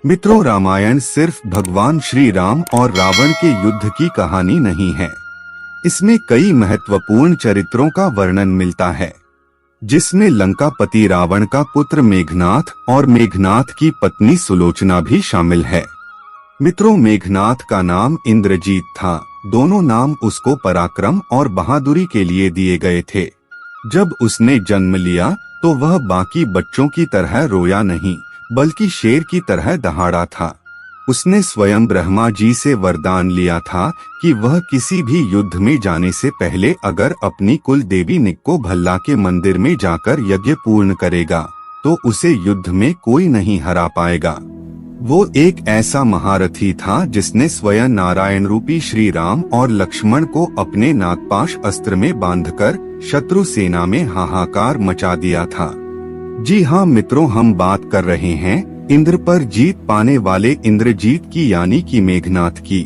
मित्रों, रामायण सिर्फ भगवान श्री राम और रावण के युद्ध की कहानी नहीं है। इसमें कई महत्वपूर्ण चरित्रों का वर्णन मिलता है, जिसमें लंकापति रावण का पुत्र मेघनाथ और मेघनाथ की पत्नी सुलोचना भी शामिल है। मित्रों, मेघनाथ का नाम इंद्रजीत था। दोनों नाम उसको पराक्रम और बहादुरी के लिए दिए गए थे। जब उसने जन्म लिया तो वह बाकी बच्चों की तरह रोया नहीं, बल्कि शेर की तरह दहाड़ा था। उसने स्वयं ब्रह्मा जी से वरदान लिया था कि वह किसी भी युद्ध में जाने से पहले अगर अपनी कुल देवी निक्को भल्ला के मंदिर में जाकर यज्ञ पूर्ण करेगा तो उसे युद्ध में कोई नहीं हरा पाएगा। वो एक ऐसा महारथी था जिसने स्वयं नारायण रूपी श्री राम और लक्ष्मण को अपने नागपाश अस्त्र में बांधकर शत्रु सेना में हाहाकार मचा दिया था। जी हाँ मित्रों, हम बात कर रहे हैं इंद्र पर जीत पाने वाले इंद्रजीत की, यानी कि मेघनाथ की।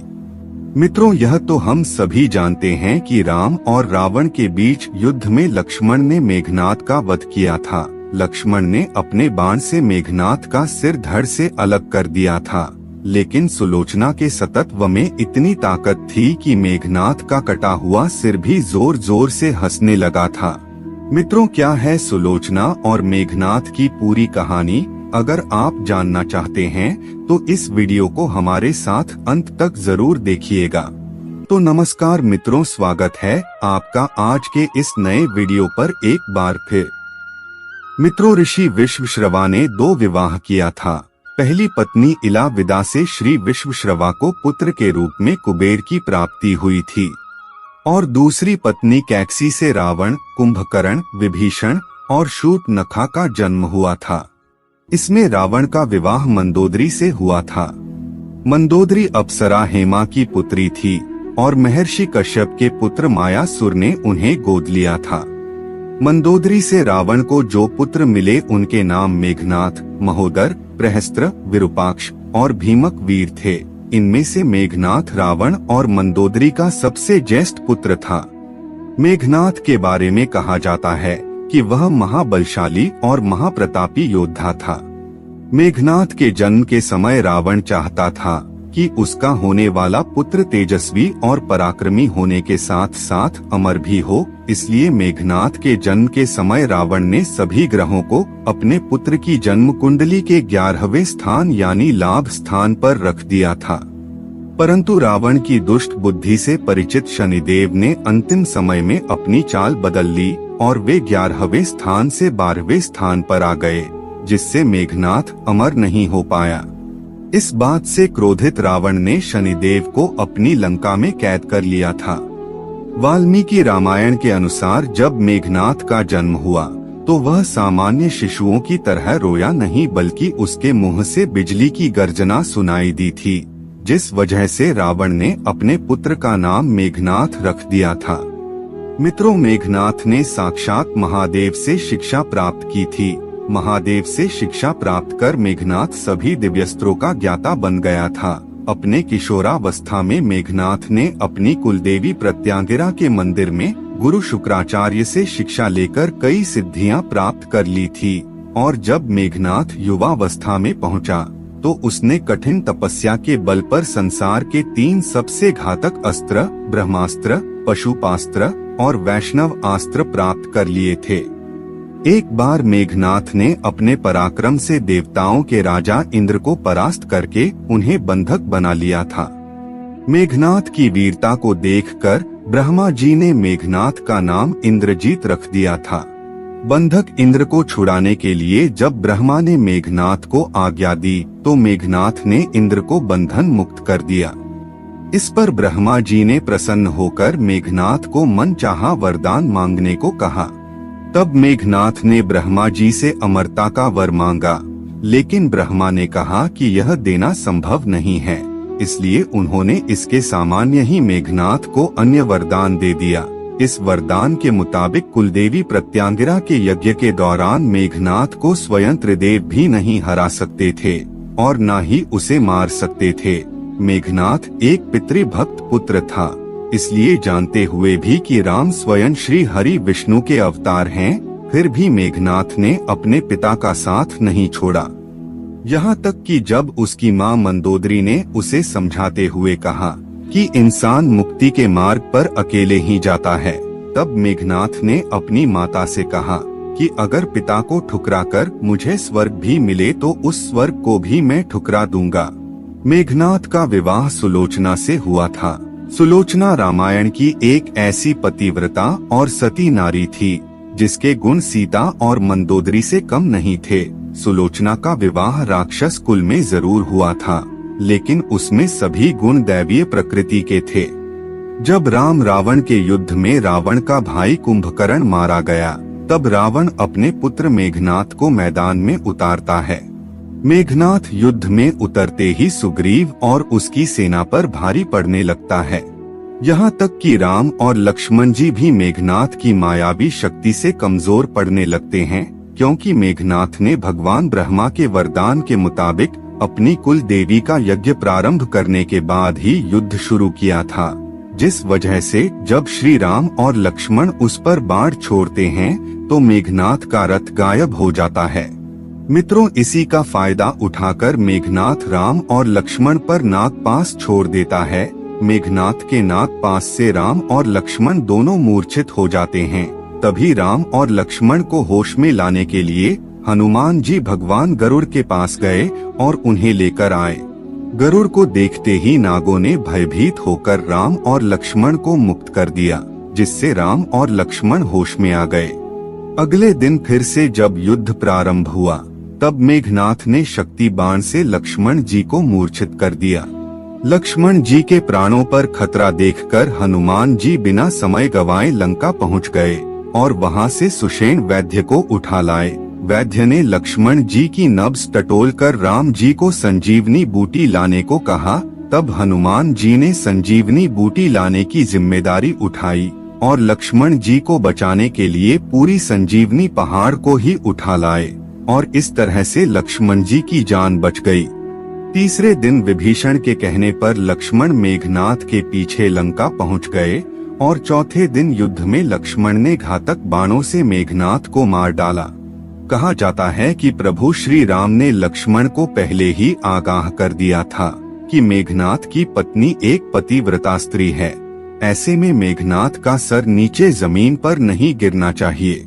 मित्रों, यह तो हम सभी जानते हैं कि राम और रावण के बीच युद्ध में लक्ष्मण ने मेघनाथ का वध किया था। लक्ष्मण ने अपने बाण से मेघनाथ का सिर धड़ से अलग कर दिया था, लेकिन सुलोचना के सतत्व में इतनी ताकत थी कि मेघनाथ का कटा हुआ सिर भी जोर जोर से हंसने लगा था। मित्रों, क्या है सुलोचना और मेघनाथ की पूरी कहानी? अगर आप जानना चाहते हैं तो इस वीडियो को हमारे साथ अंत तक जरूर देखिएगा। तो नमस्कार मित्रों, स्वागत है आपका आज के इस नए वीडियो पर एक बार फिर। मित्रों, ऋषि विश्वश्रवा ने 2 विवाह किया था। पहली पत्नी इला विदा से श्री विश्वश्रवा को पुत्र के रूप में कुबेर की प्राप्ति हुई थी और दूसरी पत्नी कैकसी से रावण, कुंभकर्ण, विभीषण और शूर्पणखा का जन्म हुआ था। इसमें रावण का विवाह मंदोदरी से हुआ था। मंदोदरी अप्सरा हेमा की पुत्री थी और महर्षि कश्यप के पुत्र मायासुर ने उन्हें गोद लिया था। मंदोदरी से रावण को जो पुत्र मिले उनके नाम मेघनाथ, महोदर, प्रहस्त्र, विरूपाक्ष और भीमक वीर थे। इनमें से मेघनाथ रावण और मंदोदरी का सबसे ज्येष्ठ पुत्र था। मेघनाथ के बारे में कहा जाता है कि वह महाबलशाली और महाप्रतापी योद्धा था। मेघनाथ के जन्म के समय रावण चाहता था कि उसका होने वाला पुत्र तेजस्वी और पराक्रमी होने के साथ साथ अमर भी हो। इसलिए मेघनाथ के जन्म के समय रावण ने सभी ग्रहों को अपने पुत्र की जन्म कुंडली के 11वें स्थान यानी लाभ स्थान पर रख दिया था। परंतु रावण की दुष्ट बुद्धि से परिचित शनिदेव ने अंतिम समय में अपनी चाल बदल ली और वे 11वें स्थान से 12वें स्थान पर आ गए, जिससे मेघनाथ अमर नहीं हो पाया। इस बात से क्रोधित रावण ने शनिदेव को अपनी लंका में कैद कर लिया था। वाल्मीकि रामायण के अनुसार जब मेघनाथ का जन्म हुआ तो वह सामान्य शिशुओं की तरह रोया नहीं, बल्कि उसके मुंह से बिजली की गर्जना सुनाई दी थी, जिस वजह से रावण ने अपने पुत्र का नाम मेघनाथ रख दिया था। मित्रों, मेघनाथ ने साक्षात महादेव से शिक्षा प्राप्त की थी। महादेव से शिक्षा प्राप्त कर मेघनाथ सभी दिव्यस्त्रों का ज्ञाता बन गया था। अपने किशोरावस्था में मेघनाथ ने अपनी कुलदेवी प्रत्यांगिरा के मंदिर में गुरु शुक्राचार्य से शिक्षा लेकर कई सिद्धियां प्राप्त कर ली थी और जब मेघनाथ युवावस्था में पहुंचा तो उसने कठिन तपस्या के बल पर संसार के 3 सबसे घातक अस्त्र ब्रह्मास्त्र, पशुपास्त्र और वैष्णव अस्त्र प्राप्त कर लिए थे। एक बार मेघनाथ ने अपने पराक्रम से देवताओं के राजा इंद्र को परास्त करके उन्हें बंधक बना लिया था। मेघनाथ की वीरता को देखकर ब्रह्मा जी ने मेघनाथ का नाम इंद्रजीत रख दिया था। बंधक इंद्र को छुड़ाने के लिए जब ब्रह्मा ने मेघनाथ को आज्ञा दी तो मेघनाथ ने इंद्र को बंधन मुक्त कर दिया। इस पर ब्रह्मा जी ने प्रसन्न होकर मेघनाथ को मनचाहा वरदान मांगने को कहा। तब मेघनाथ ने ब्रह्मा जी से अमरता का वर मांगा, लेकिन ब्रह्मा ने कहा कि यह देना संभव नहीं है। इसलिए उन्होंने इसके सामान्य ही मेघनाथ को अन्य वरदान दे दिया। इस वरदान के मुताबिक कुलदेवी प्रत्यांगिरा के यज्ञ के दौरान मेघनाथ को स्वयं त्रिदेव भी नहीं हरा सकते थे और न ही उसे मार सकते थे। मेघनाथ एक पितृभक्त पुत्र था, इसलिए जानते हुए भी कि राम स्वयं श्री हरि विष्णु के अवतार हैं, फिर भी मेघनाथ ने अपने पिता का साथ नहीं छोड़ा। यहाँ तक कि जब उसकी माँ मंदोदरी ने उसे समझाते हुए कहा कि इंसान मुक्ति के मार्ग पर अकेले ही जाता है, तब मेघनाथ ने अपनी माता से कहा कि अगर पिता को ठुकराकर मुझे स्वर्ग भी मिले तो उस स्वर्ग को भी मैं ठुकरा दूंगा। मेघनाथ का विवाह सुलोचना से हुआ था। सुलोचना रामायण की एक ऐसी पतिव्रता और सती नारी थी जिसके गुण सीता और मंदोदरी से कम नहीं थे। सुलोचना का विवाह राक्षस कुल में जरूर हुआ था, लेकिन उसमें सभी गुण दैवीय प्रकृति के थे। जब राम रावण के युद्ध में रावण का भाई कुंभकर्ण मारा गया, तब रावण अपने पुत्र मेघनाथ को मैदान में उतारता है। मेघनाथ युद्ध में उतरते ही सुग्रीव और उसकी सेना पर भारी पड़ने लगता है। यहाँ तक कि राम और लक्ष्मण जी भी मेघनाथ की मायावी शक्ति से कमजोर पड़ने लगते हैं, क्योंकि मेघनाथ ने भगवान ब्रह्मा के वरदान के मुताबिक अपनी कुल देवी का यज्ञ प्रारंभ करने के बाद ही युद्ध शुरू किया था, जिस वजह से जब श्री राम और लक्ष्मण उस पर बाढ़ छोड़ते हैं तो मेघनाथ का रथ गायब हो जाता है। मित्रों, इसी का फायदा उठाकर मेघनाथ राम और लक्ष्मण पर नागपाश छोड़ देता है। मेघनाथ के नागपाश से राम और लक्ष्मण दोनों मूर्छित हो जाते हैं। तभी राम और लक्ष्मण को होश में लाने के लिए हनुमान जी भगवान गरुड़ के पास गए और उन्हें लेकर आए। गरुड़ को देखते ही नागों ने भयभीत होकर राम और लक्ष्मण को मुक्त कर दिया, जिससे राम और लक्ष्मण होश में आ गए। अगले दिन फिर से जब युद्ध प्रारंभ हुआ, तब मेघनाथ ने शक्ति बाण से लक्ष्मण जी को मूर्छित कर दिया। लक्ष्मण जी के प्राणों पर खतरा देखकर हनुमान जी बिना समय गवाए लंका पहुंच गए और वहां से सुषेण वैद्य को उठा लाए। वैद्य ने लक्ष्मण जी की नब्ज टटोलकर राम जी को संजीवनी बूटी लाने को कहा। तब हनुमान जी ने संजीवनी बूटी लाने की जिम्मेदारी उठाई और लक्ष्मण जी को बचाने के लिए पूरी संजीवनी पहाड़ को ही उठा लाए और इस तरह से लक्ष्मण जी की जान बच गई। तीसरे दिन विभीषण के कहने पर लक्ष्मण मेघनाथ के पीछे लंका पहुंच गए और चौथे दिन युद्ध में लक्ष्मण ने घातक बाणों से मेघनाथ को मार डाला। कहा जाता है कि प्रभु श्री राम ने लक्ष्मण को पहले ही आगाह कर दिया था कि मेघनाथ की पत्नी एक पतिव्रता स्त्री है। ऐसे में मेघनाथ का सर नीचे जमीन पर नहीं गिरना चाहिए।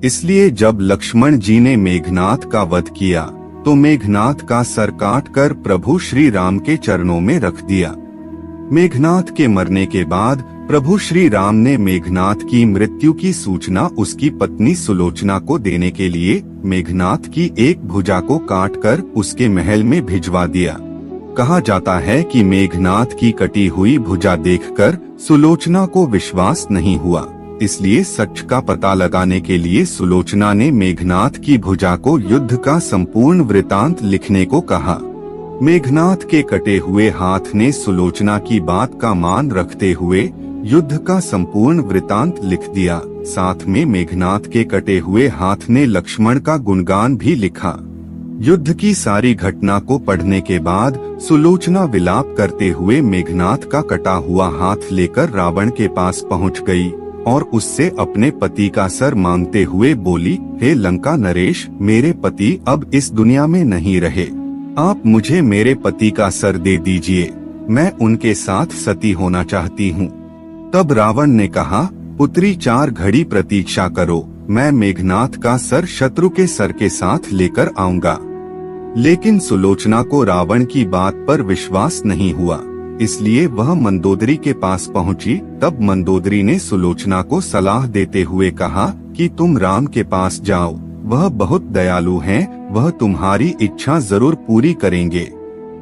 इसलिए जब लक्ष्मण जी ने मेघनाथ का वध किया तो मेघनाथ का सर काटकर प्रभु श्री राम के चरणों में रख दिया। मेघनाथ के मरने के बाद प्रभु श्री राम ने मेघनाथ की मृत्यु की सूचना उसकी पत्नी सुलोचना को देने के लिए मेघनाथ की एक भुजा को काटकर उसके महल में भिजवा दिया। कहा जाता है कि मेघनाथ की कटी हुई भुजा देखकर सुलोचना को विश्वास नहीं हुआ, इसलिए सच का पता लगाने के लिए सुलोचना ने मेघनाथ की भुजा को युद्ध का संपूर्ण वृतांत लिखने को कहा। मेघनाथ के कटे हुए हाथ ने सुलोचना की बात का मान रखते हुए युद्ध का संपूर्ण वृतांत लिख दिया। साथ में मेघनाथ के कटे हुए हाथ ने लक्ष्मण का गुणगान भी लिखा। युद्ध की सारी घटना को पढ़ने के बाद सुलोचना विलाप करते हुए मेघनाथ का कटा हुआ हाथ लेकर रावण के पास पहुंच गई और उससे अपने पति का सर मांगते हुए बोली, हे लंका नरेश, मेरे पति अब इस दुनिया में नहीं रहे, आप मुझे मेरे पति का सर दे दीजिए, मैं उनके साथ सती होना चाहती हूँ। तब रावण ने कहा, पुत्री 4 घड़ी प्रतीक्षा करो, मैं मेघनाथ का सर शत्रु के सर के साथ लेकर आऊंगा। लेकिन सुलोचना को रावण की बात पर विश्वास नहीं हुआ, इसलिए वह मंदोदरी के पास पहुंची। तब मंदोदरी ने सुलोचना को सलाह देते हुए कहा कि तुम राम के पास जाओ, वह बहुत दयालु हैं, वह तुम्हारी इच्छा जरूर पूरी करेंगे।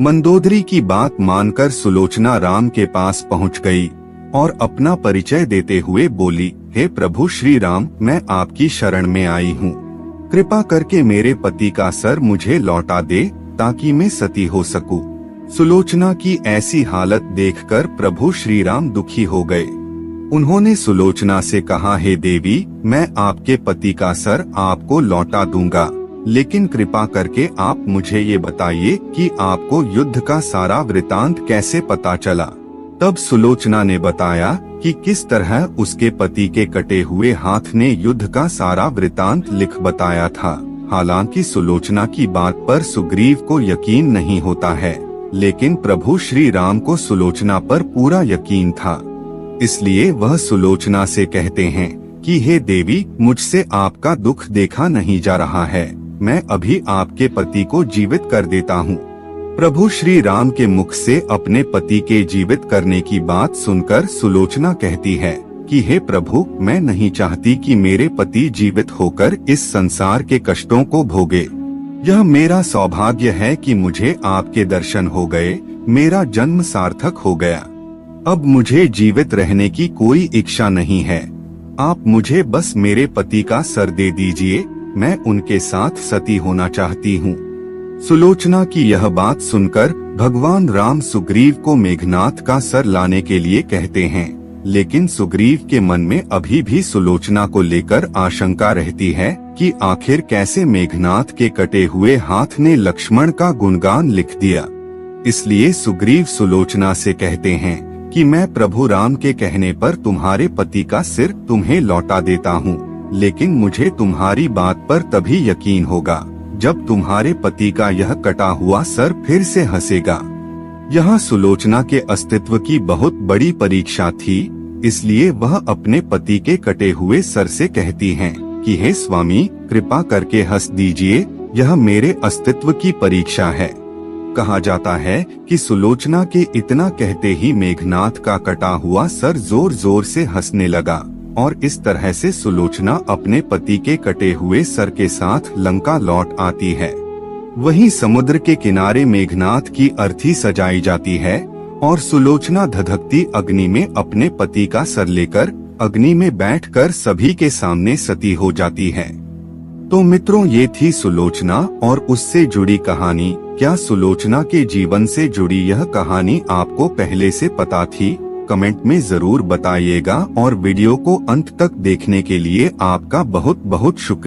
मंदोदरी की बात मानकर सुलोचना राम के पास पहुंच गई और अपना परिचय देते हुए बोली, हे प्रभु श्री राम, मैं आपकी शरण में आई हूँ, कृपा करके मेरे पति का सर मुझे लौटा दे ताकि मैं सती हो सकूं। सुलोचना की ऐसी हालत देखकर प्रभु श्री राम दुखी हो गए। उन्होंने सुलोचना से कहा, हे देवी, मैं आपके पति का सर आपको लौटा दूंगा, लेकिन कृपा करके आप मुझे ये बताइए कि आपको युद्ध का सारा वृतांत कैसे पता चला। तब सुलोचना ने बताया कि किस तरह उसके पति के कटे हुए हाथ ने युद्ध का सारा वृतांत लिख बताया था। हालांकि सुलोचना की बात पर सुग्रीव को यकीन नहीं होता है, लेकिन प्रभु श्री राम को सुलोचना पर पूरा यकीन था। इसलिए वह सुलोचना से कहते हैं कि हे देवी, मुझसे आपका दुख देखा नहीं जा रहा है, मैं अभी आपके पति को जीवित कर देता हूँ। प्रभु श्री राम के मुख से अपने पति के जीवित करने की बात सुनकर सुलोचना कहती है कि हे प्रभु, मैं नहीं चाहती कि मेरे पति जीवित होकर इस संसार के कष्टों को भोगे। यह मेरा सौभाग्य है कि मुझे आपके दर्शन हो गए, मेरा जन्म सार्थक हो गया। अब मुझे जीवित रहने की कोई इच्छा नहीं है, आप मुझे बस मेरे पति का सर दे दीजिए, मैं उनके साथ सती होना चाहती हूँ। सुलोचना की यह बात सुनकर भगवान राम सुग्रीव को मेघनाथ का सर लाने के लिए कहते हैं, लेकिन सुग्रीव के मन में अभी भी सुलोचना को लेकर आशंका रहती है कि आखिर कैसे मेघनाथ के कटे हुए हाथ ने लक्ष्मण का गुणगान लिख दिया। इसलिए सुग्रीव सुलोचना से कहते हैं कि मैं प्रभु राम के कहने पर तुम्हारे पति का सिर तुम्हें लौटा देता हूँ, लेकिन मुझे तुम्हारी बात पर तभी यकीन होगा जब तुम्हारे पति का यह कटा हुआ सर फिर से हंसेगा। यह सुलोचना के अस्तित्व की बहुत बड़ी परीक्षा थी, इसलिए वह अपने पति के कटे हुए सर से कहती हैं कि हे स्वामी, कृपा करके हंस दीजिए, यह मेरे अस्तित्व की परीक्षा है। कहा जाता है कि सुलोचना के इतना कहते ही मेघनाथ का कटा हुआ सर जोर जोर से हंसने लगा और इस तरह से सुलोचना अपने पति के कटे हुए सर के साथ लंका लौट आती है। वहीं समुद्र के किनारे मेघनाथ की अर्थी सजाई जाती है और सुलोचना धधकती अग्नि में अपने पति का सर लेकर अग्नि में बैठकर सभी के सामने सती हो जाती है। तो मित्रों, ये थी सुलोचना और उससे जुड़ी कहानी। क्या सुलोचना के जीवन से जुड़ी यह कहानी आपको पहले से पता थी? कमेंट में जरूर बताइएगा और वीडियो को अंत तक देखने के लिए आपका बहुत बहुत शुक्रिया।